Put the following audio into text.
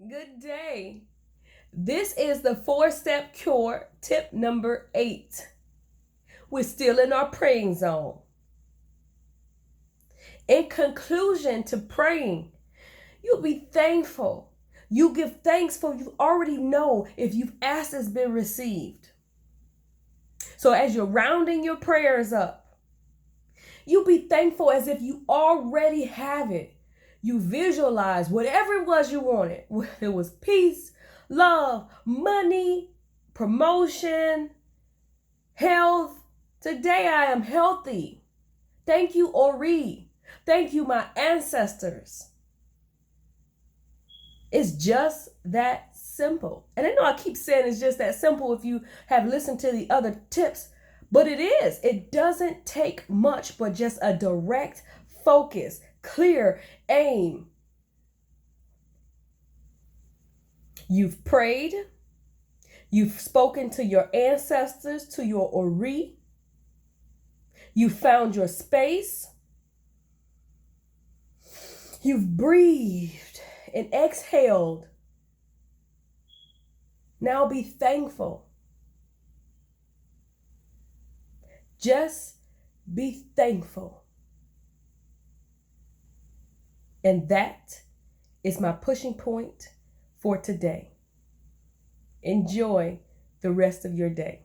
Good day. This is the 4-step cure tip number 8. We're still in our praying zone. In conclusion to praying, you'll be thankful. You give thanks for you already know if you've asked, it's been received. So as you're rounding your prayers up, you'll be thankful as if you already have it. You visualize whatever it was you wanted. Whether it was peace, love, money, promotion, health. Today I am healthy. Thank you, Ori. Thank you, my ancestors. It's just that simple. And I know I keep saying it's just that simple if you have listened to the other tips, but it is. It doesn't take much but just a direct focus, clear aim. You've prayed. You've spoken to your ancestors, to your Ori. You found your space. You've breathed and exhaled. Now be thankful. Just be thankful. And that is my pushing point for today. Enjoy the rest of your day.